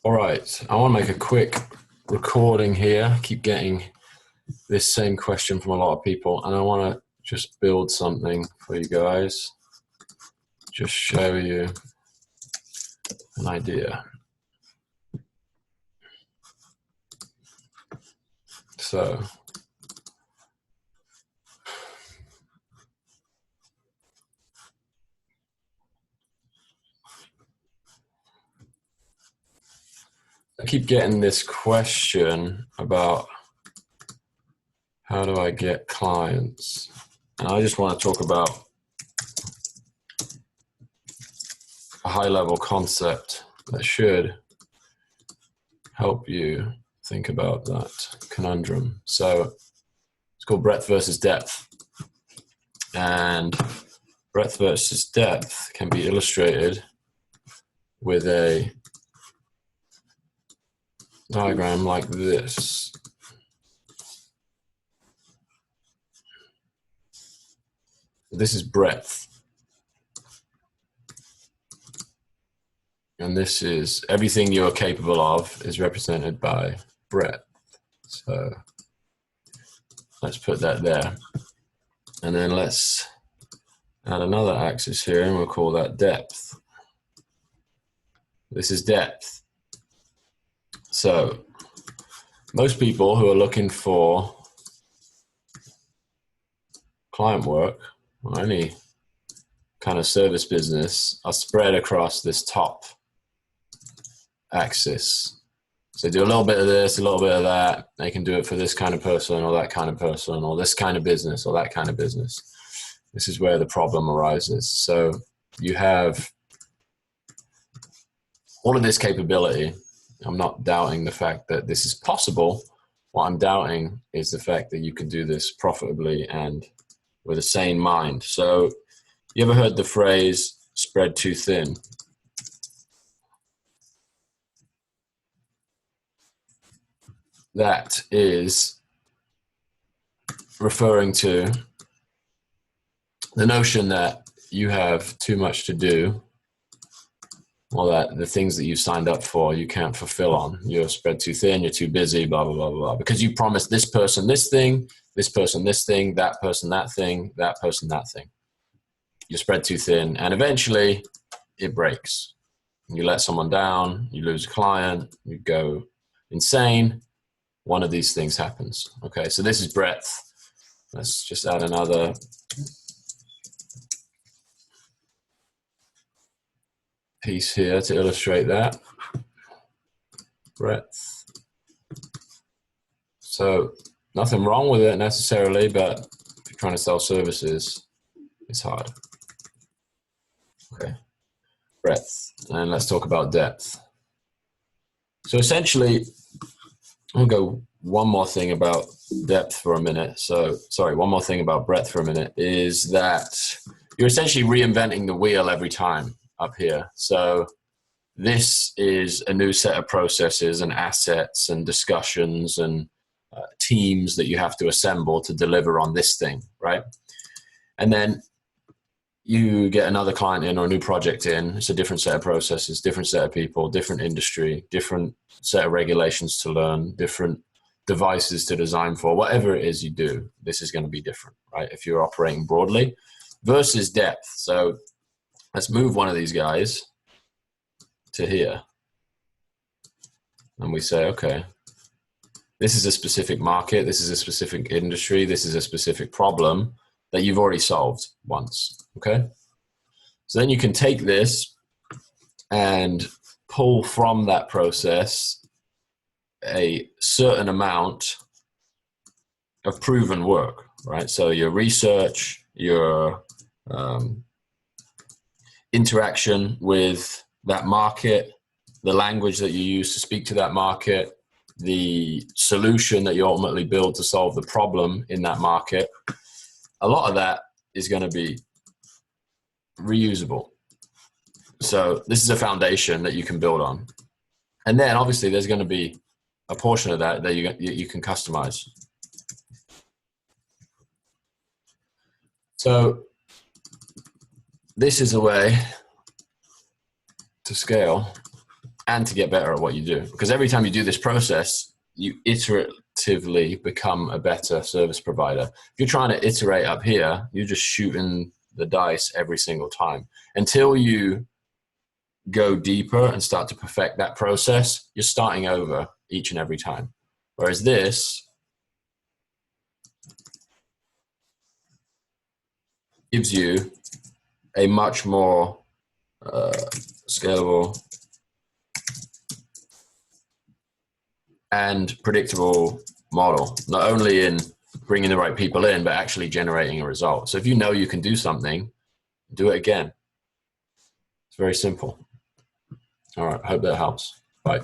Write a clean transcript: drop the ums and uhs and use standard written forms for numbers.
All right, I want to make a quick recording here. I keep getting this same question from a lot of people, and I want to just build something for you guys. Just show you an idea. So, I keep getting this question about how do I get clients? And I just want to talk about a high-level concept that should help you think about that conundrum. So it's called breadth versus depth. And breadth versus depth can be illustrated with a diagram like this. This is breadth. And this is everything you're capable of is represented by breadth. So let's put that there. And then let's add another axis here and we'll call that depth. This is depth. So most people who are looking for client work or any kind of service business are spread across this top axis. So do a little bit of this, a little bit of that. They can do it for this kind of person or that kind of person or this kind of business or that kind of business. This is where the problem arises. So you have all of this capability. I'm not doubting the fact that this is possible. What I'm doubting is the fact that you can do this profitably and with a sane mind. So you ever heard the phrase spread too thin? That is referring to the notion that you have too much to do, or that the things that you signed up for you can't fulfill on. You're spread too thin, you're too busy, blah, blah, blah, blah. Because you promised this person this thing, this person this thing, that person that thing, that person that thing. You're spread too thin, and eventually it breaks. You let someone down, you lose a client, you go insane. One of these things happens. Okay, so this is breadth. Let's just add another piece here to illustrate that. Breadth. So nothing wrong with it necessarily, but if you're trying to sell services, it's hard. Okay, breadth. And let's talk about depth. So essentially, I'm going to go one more thing about depth for a minute. So, sorry, one more thing about breadth for a minute is that you're essentially reinventing the wheel every time up here. So this is a new set of processes and assets and discussions and teams that you have to assemble to deliver on this thing, right? And then you get another client in or a new project in. It's a different set of processes, different set of people, different industry, different set of regulations to learn, different devices to design for. Whatever it is you do, this is going to be different, right? If you're operating broadly versus depth. So let's move one of these guys to here. And we say, okay, this is a specific market. This is a specific industry. This is a specific problem that you've already solved once. Okay. So then you can take this and pull from that process a certain amount of proven work, right? So your research, your interaction with that market, the language that you use to speak to that market, the solution that you ultimately build to solve the problem in that market, a lot of that is going to be reusable. So this is a foundation that you can build on. And then obviously there's going to be a portion of that that you can customize. So this is a way to scale and to get better at what you do. Because every time you do this process, you iteratively become a better service provider. If you're trying to iterate up here, you're just shooting the dice every single time. Until you go deeper and start to perfect that process, you're starting over each and every time. Whereas this gives you a much more scalable and predictable model, not only in bringing the right people in, but actually generating a result. So if you know you can do something, do it again. It's very simple. All right, hope that helps. Bye.